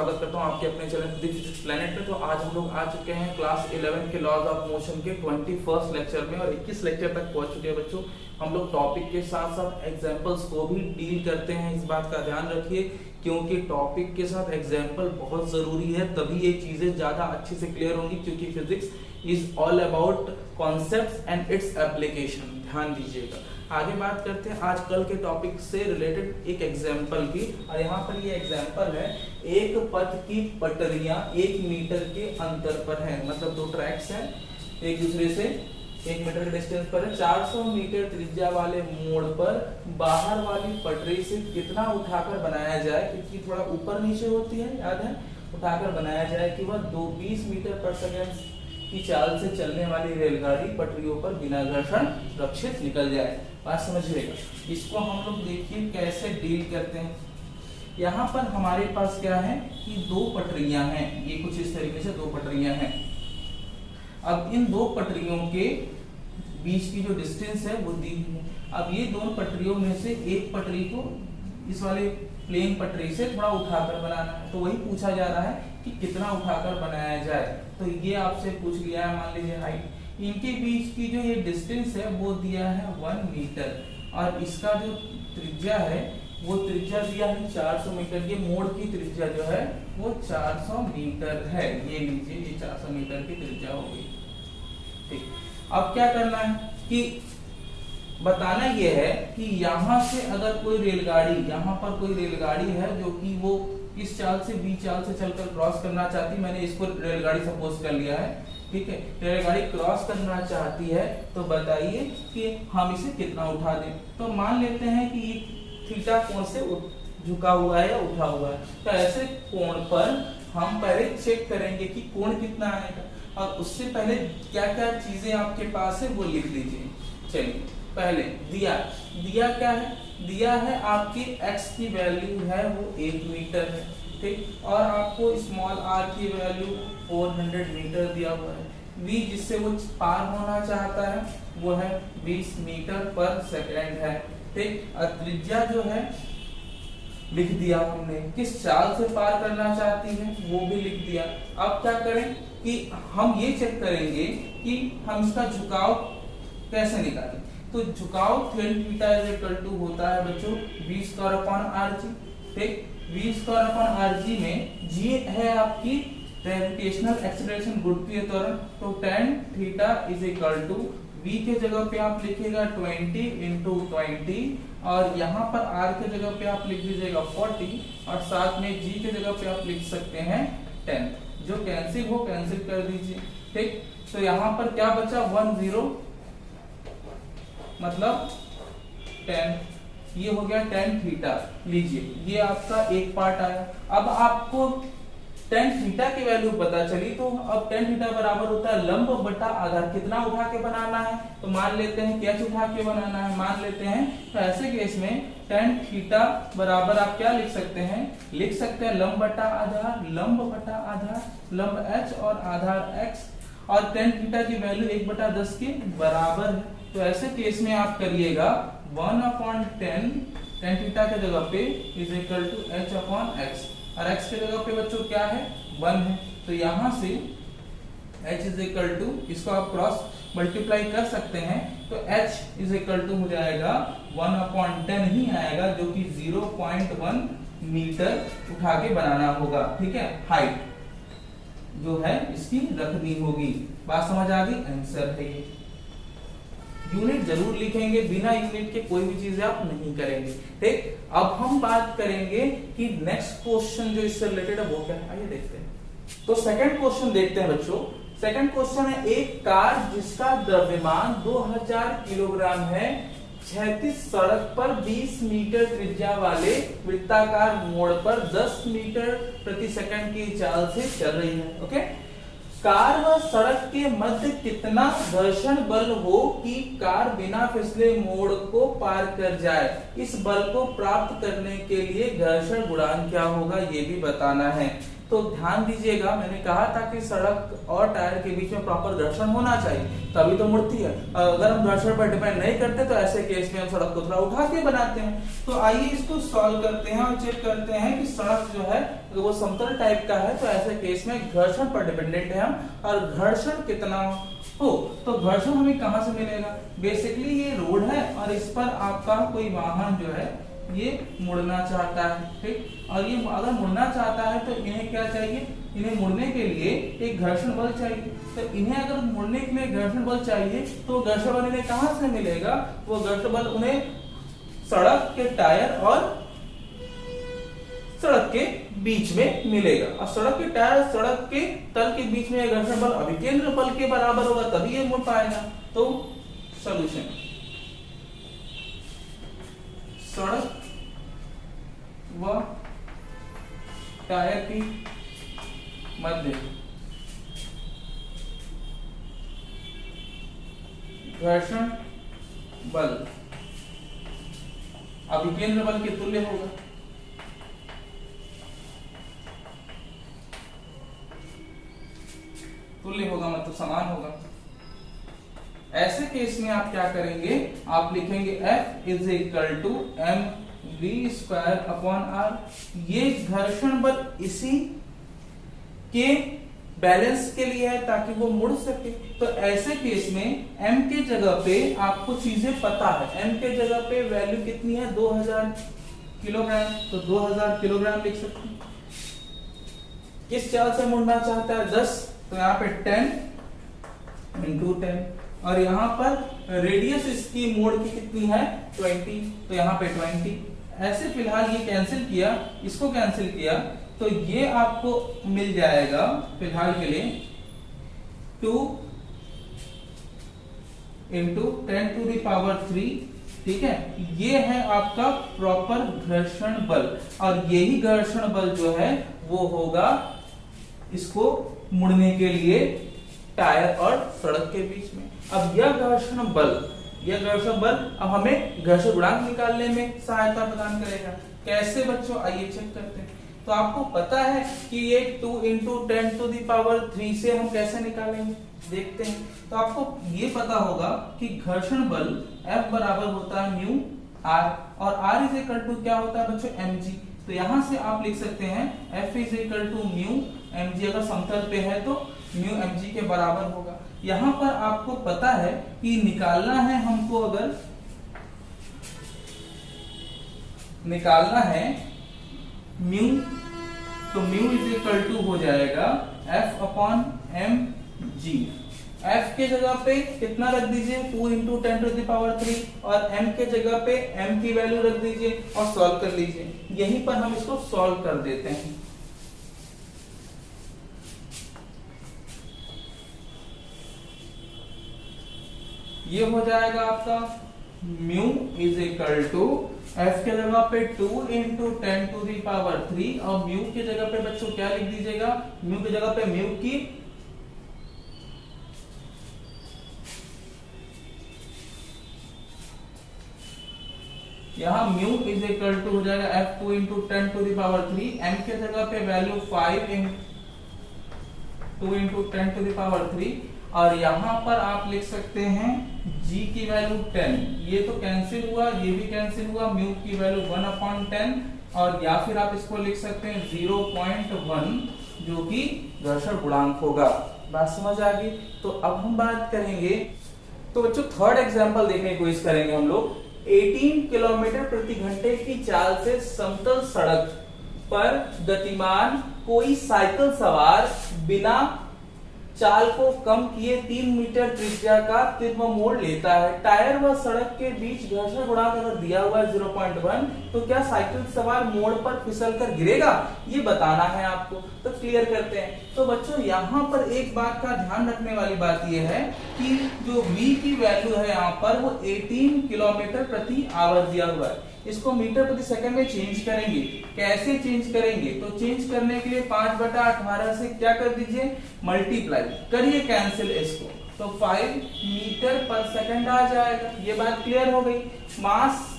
स्वागत करता हूं आपके अपने चैनल फिजिक्स प्लैनेट में। तो आज हम लोग आ चुके हैं क्लास 11 के लॉज ऑफ मोशन के 21st लेक्चर में और 21 लेक्चर तक पहुंच चुके हैं बच्चों। हम लोग टॉपिक के साथ साथ एग्जांपल्स को भी डील करते हैं, इस बात का ध्यान रखिए क्योंकि टॉपिक के साथ एग्जाम्पल बहुत जरूरी है, तभी ये चीजें ज्यादा अच्छे से क्लियर होंगी, क्योंकि physics is all about concepts and its application. ध्यान दीजिएगा। आगे बात करते हैं आज कल के टॉपिक से रिलेटेड एक एग्जाम्पल की, और यहाँ पर ये एग्जाम्पल है एक पथ की पटरियां 1 मीटर के अंतर पर है, मतलब दो ट्रैक्स हैं एक दूसरे से 1 मीटर के डिस्टेंस पर है। 400 मीटर त्रिज्या वाले मोड़ पर बाहर वाली पटरी से कितना उठाकर बनाया जाए, क्योंकि थोड़ा ऊपर नीचे होती है, याद है, उठाकर बनाया जाए कि वह 20 मीटर पर सेकंड की चाल से चलने वाली रेलगाड़ी पटरियों पर बिना घर्षण सुरक्षित निकल जाए। बात समझिएगा। इसको हम लोग देखिए कैसे डील करते हैं। यहाँ पर हमारे पास क्या है कि 2 पटरियां हैं, ये कुछ इस तरीके से 2 पटरियां हैं। अब इन 2 पटरियों के बीच की जो डिस्टेंस है वो दी हुई है। अब ये दोनों पटरियों में से एक पटरी को इस वाले प्लेन पटरी से थोड़ा उठाकर बनाना है, तो वही पूछा जा रहा है कि कितना उठाकर बनाया जाए। तो ये आपसे पूछ लिया है, मान लीजिए हाइट, इनके बीच की जो ये डिस्टेंस है वो दिया है 1 मीटर, और इसका जो त्रिज्या है वो त्रिज्या दिया है 400 मीटर। ये मोड़ की त्रिज्या जो है वो 400 मीटर है, ये लीजिए, ये 400 मीटर की त्रिज्या हो गई। ठीक, अब क्या करना है कि बताना ये है कि यहाँ से अगर कोई रेलगाड़ी, यहाँ पर कोई रेलगाड़ी है जो कि वो इस चाल से बी चाल से चलकर क्रॉस करना चाहती, मैंने इसको रेलगाड़ी सपोज कर लिया है, ठीक है, रेलगाड़ी क्रॉस करना चाहती है, तो बताइए कि हम इसे कितना उठा दें। तो मान लेते हैं कि ये थीटा कोण से झुका हुआ है या उठा हुआ है, तो ऐसे कोण पर हम पहले चेक करेंगे कि कोण कितना आएगा, और उससे पहले क्या क्या चीजें आपके पास है वो लिख लीजिए। चलिए, पहले दिया क्या है, दिया है आपकी x की वैल्यू है वो 1 मीटर है, ठीक, और आपको स्मॉल r की वैल्यू 400 मीटर दिया हुआ है। v जिससे वो पार होना चाहता है वो है 20 मीटर पर सेकंड है, ठीक, और त्रिज्या जो है लिख दिया हमने, किस चाल से पार करना चाहती है वो भी लिख दिया। अब क्या करें कि हम ये चेक करेंगे कि हम इसका झुकाव कैसे निकालें। तो झुकाव tan थीटा होता है बच्चों v²/rg, ठीक, v²/rg में g है आपकी ग्रेविटेशनल एक्सीलरेशन, गुरुत्वीय त्वरण, तो tan थीटा v के जगह पे आप लिखिएगा 20 × 20, और यहाँ पर r के जगह पे आप लिख दीजिएगा 40, और साथ में g के जगह पे आप लिख सकते हैं 10, जो कैंसिल हो कैंसिल कर दीजिए, ठीक। तो यहाँ पर क्या बचा 10, मतलब 10, ये हो गया tan थीटा। लीजिए, ये आपका एक पार्ट आया। अब आपको tan थीटा की वैल्यू पता चली, तो अब tan थीटा बराबर होता है लंब बटा आधार। कितना उठा के बनाना है, तो मान लेते हैं कि h उठा के बनाना है, मान लेते हैं। तो ऐसे केस में tan थीटा बराबर आप क्या लिख सकते हैं, लिख सकते हैं लंब बटा आधार, लंब बटा आधार, लंब h और आधार x, और tan थीटा की वैल्यू 1/10 के बराबर है। तो ऐसे केस में आप करिएगा 1/10 tan थीटा के जगह पे h/x, और x के जगह पे बच्चों क्या है 1 है, तो यहाँ से h इसको आप क्रॉस मल्टीप्लाई कर सकते हैं, तो h हो जाएगा 1/10 ही आएगा, जो कि 0.1 मीटर उठा के बनाना होगा, ठीक है। हाइट जो है इसकी रखनी होगी। बात समझ आ गई, आंसर है ये। यूनिट जरूर लिखेंगे, बिना यूनिट के कोई भी चीज आप नहीं करेंगे, ठीक। अब हम बात करेंगे कि नेक्स्ट क्वेश्चन जो इससे रिलेटेड है वो क्या है, आइए देखते हैं। तो सेकंड क्वेश्चन देखते हैं बच्चों। सेकंड क्वेश्चन है, एक कार जिसका द्रव्यमान 2000 किलोग्राम है, क्षैतिज सड़क पर 20 मीटर त्रिज्या वाले वृत्ताकार मोड़ पर 10 मीटर प्रति सेकंड की चाल से चल रही है। ओके, कार व सड़क के मध्य कितना घर्षण बल हो कि कार बिना फिसले मोड़ को पार कर जाए। इस बल को प्राप्त करने के लिए घर्षण गुणांक क्या होगा ये भी बताना है। तो ध्यान दीजिएगा, मैंने कहा था कि सड़क और टायर के बीच में प्रॉपर घर्षण होना चाहिए तभी तो मुड़ती है। अगर हम घर्षण पर डिपेंड नहीं करते तो ऐसे केस में हम सड़क को थोड़ा उठा के बनाते हैं। तो आइए इसको सॉल्व करते हैं और चेक करते हैं कि सड़क जो है वो समतल टाइप का है, तो ऐसे केस में घर्षण पर डिपेंडेंट है हम, और घर्षण कितना हो। तो घर्षण हमें कहां से मिलेगा? बेसिकली ये रोड है और इस पर आपका कोई वाहन जो है ये मुड़ना चाहता है, ठीक। और ये अगर मुड़ना चाहता है तो इन्हें क्या चाहिए? इन्हें मुड़ने के लिए एक घर्षण बल चाहिए। तो इन्हें अगर मुड़ने के लिए घर्षण बल चाहिए तो घर्षण बल इन्हें कहां से मिलेगा? वो घर्षण बल उन्हें सड़क के टायर और सड़क के बीच में मिलेगा। और सड़क के टायर सड़क के तल के बीच में घर्षण बल अभिकेंद्र बल के बराबर होगा, तभी ये मुड़ पाएगा। तो सॉल्यूशन, सड़क व टायर की मध्य घर्षण बल अभिकेंद्र बल के तुल्य होगा। तुल्य होगा मतलब समान होगा। ऐसे केस में आप क्या करेंगे? आप लिखेंगे F is equal to M V square upon R. ये घर्षण बल इसी के बैलेंस के लिए है ताकि वो मुड़ सके। तो ऐसे केस में m के जगह पे आपको चीजें पता है। m के जगह पे वैल्यू कितनी है? 2000 किलोग्राम। तो 2000 किलोग्राम लिख सकते हैं। किस चाल से मुड़ना चाहता है? 10, तो यहाँ पे 10 इंटू 10, और यहाँ पर रेडियस इसकी मोड़ की कितनी है? 20, तो यहाँ पे 20। ऐसे फिलहाल ये कैंसिल किया, इसको कैंसिल किया, तो ये आपको मिल जाएगा फिलहाल के लिए 2 इंटू 10⁻³ ठीक है। ये है आपका प्रॉपर घर्षण बल, और यही घर्षण बल जो है वो होगा इसको मुड़ने के लिए टायर और सड़क के बीच में। अब यह घर्षण बल अब हमें घर्षण गुणांक निकालने में सहायता प्रदान करेगा। कैसे बच्चों? आइए चेक करते हैं। तो आपको पता है कि ये 2 इंटू 10⁻³ से हम कैसे निकालेंगे, देखते हैं। तो आपको ये पता होगा कि घर्षण बल F बराबर होता है म्यू R, और R इज इक्वल टू क्या होता है बच्चों? mg। तो यहां से आप लिख सकते हैं F is equal to mu mg, अगर समतल पे है तो म्यू mg के बराबर होगा। यहां पर आपको पता है कि निकालना है हमको, अगर निकालना है म्यू, तो म्यू इज इक्वल टू हो जाएगा F अपॉन mg। F के जगह पे कितना रख दीजिए? 2 इंटू 10⁻³ और m के जगह पे m की वैल्यू रख दीजिए और सॉल्व कर लीजिए। यहीं पर हम इसको सॉल्व कर देते हैं। ये हो जाएगा आपका mu is equal to F के जगह पे 2 इंटू 10⁻³ और म्यू के जगह पे बच्चों क्या लिख दीजिएगा? म्यू की जगह पे म्यू की यहाँ म्यू इज इक्वल टू हो जाएगा F 2 इंटू 10⁻³, m के जगह पे वैल्यू 5 2 इंटू 10⁻³, और यहाँ पर आप लिख सकते हैं g की वैल्यू 10। ये तो कैंसिल हुआ, ये भी कैंसिल हुआ। म्यू की वैल्यू 1/10, और या फिर आप इसको लिख सकते हैं 0.1, जो कि घर्षण गुणांक होगा। बात समझ आ गई? तो अब हम बात करेंगे, तो बच्चों थर्ड एग्जांपल देखने की कोशिश करेंगे हम लोग। 18 किलोमीटर प्रति घंटे की चाल से समतल सड़क पर गतिमान कोई साइकिल सवार बिना चाल को कम किए 3 मीटर त्रिज्या का तीव्र मोड़ लेता है। टायर व सड़क के बीच घर्षण गुणांक अगर दिया हुआ है 0.1, तो क्या साइकिल सवार मोड़ पर फिसल कर गिरेगा, ये बताना है आपको। तो क्लियर करते हैं। तो बच्चों यहाँ पर एक बात का ध्यान रखने वाली बात यह है कि जो v की वैल्यू है यहाँ पर वो 18 किलोमीटर प्रति आवर दिया हुआ है। इसको मीटर प्रति सेकंड में चेंज करेंगे। कैसे चेंज करेंगे? तो चेंज करने के लिए 5/18 से क्या कर दीजिए? मल्टीप्लाई करिए, कैंसिल इसको, तो 5 मीटर पर सेकंड आ जाएगा। ये बात क्लियर हो गई। मास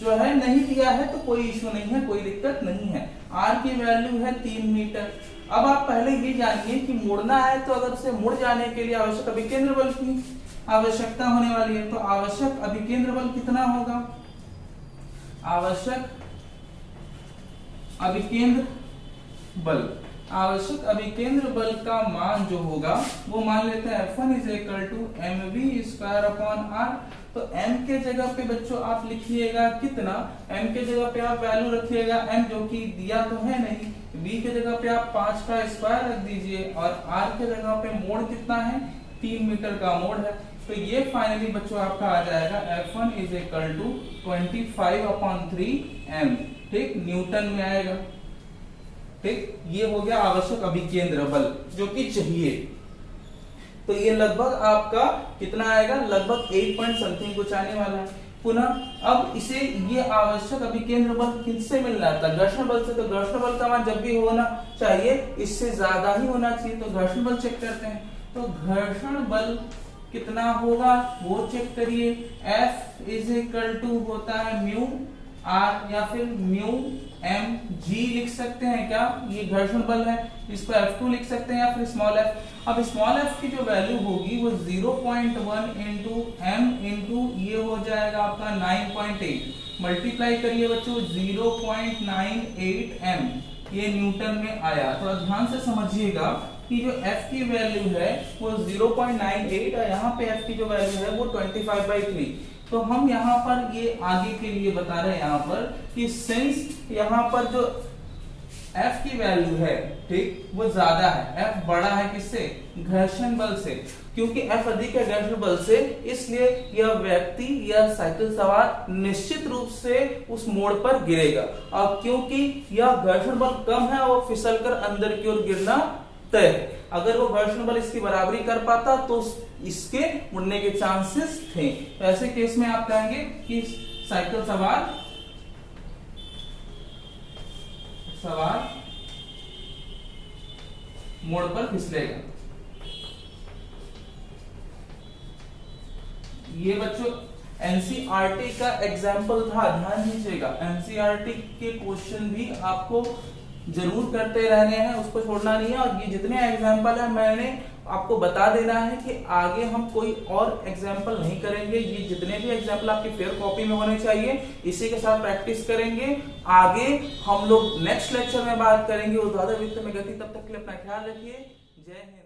जो है नहीं दिया है तो कोई इश्यू नहीं है, कोई दिक्कत नहीं है। r की वैल्यू है 3 मीटर, अब आप पहले ये जानिए कि मुड़ना है तो अगर उसे मुड़ जाने के लिए आवश्यक अभिकेंद्र बल की आवश्यकता होने वाली है। तो आवश्यक अभिकेंद्र बल कितना होगा? आवश्यक अभिकेंद्र बल, आवश्यक अभिकेंद्र बल का मान जो होगा वो मान लेते हैं F1 = mv²/r। तो m के जगह पे बच्चों आप लिखिएगा कितना, m के जगह पे आप वैल्यू रखिएगा m, जो कि दिया तो है नहीं। v के जगह पे आप 5 का स्क्वायर रख दीजिए और r के जगह पे मोड़ कितना है? 3 मीटर का मोड़ है। तो ये फाइनली बच्चों आपका आ जाएगा F1 = 25/3m, ठीक, न्यूटन में आएगा। ठीक, ये हो गया आवश्यक अभिकेंद्र बल जो कि चाहिए। तो ये लगभग आपका कितना आएगा? लगभग 8 पॉइंट समथिंग कुछ आने वाला है। पुनः अब इसे ये आवश्यक अभिकेंद्र बल किससे मिल रहा था? घर्षण बल से। तो घर्षण बल का मान जब भी होना चाहिए इससे ज्यादा ही होना चाहिए। तो घर्षण बल चेक करते हैं। तो घर्षण बल कितना होगा वो चेक करिए। F होता है म्यू r या फिर म्यू m g लिख सकते हैं क्या? ये घर्षण बल है, इसको F2 लिख सकते हैं या फिर स्मॉल f। अब स्मॉल f की जो वैल्यू होगी वो 0.1 इंटू m इंटू ये हो जाएगा आपका 9.8। मल्टीप्लाई करिए बच्चों 0.98 m, ये न्यूटन में आया। थोड़ा ध्यान से समझिएगा कि जो f की वैल्यू है वो 0.98 और यहाँ पे f की जो वैल्यू है वो 25/3। तो हम यहाँ पर ये आगे के लिए बता रहे हैं यहाँ पर कि सिंस यहाँ पर जो f की वैल्यू है, ठीक, वो ज्यादा है, f बड़ा है किससे? घर्षण बल से। क्योंकि f अधिक है घर्षण बल से, इसलिए यह व्यक्ति या साइकिल सवार निश्चित रूप से उस मोड़ पर गिरेगा। और क्योंकि यह घर्षण बल कम है और फिसलकर अंदर की ओर गिरना तय है। अगर वो घर्षण बल इसकी बराबरी कर पाता तो इसके मुड़ने के चांसेस थे। तो ऐसे केस में आप कहेंगे कि साइकिल सवार मोड़ पर फिसलेगा। ये बच्चों एनसीईआरटी का एग्जाम्पल था, ध्यान दीजिएगा। एनसीईआरटी के क्वेश्चन भी आपको जरूर करते रहने हैं, उसको छोड़ना नहीं है। और ये जितने एग्जाम्पल है मैंने आपको बता देना है कि आगे हम कोई और एग्जाम्पल नहीं करेंगे। ये जितने भी एग्जाम्पल आपकी फेयर कॉपी में होने चाहिए इसी के साथ प्रैक्टिस करेंगे। आगे हम लोग नेक्स्ट लेक्चर में बात करेंगे ऊर्ध्वाधर वृत्त में गति। तब तक के लिए अपना ख्याल रखिए। जय हिंद।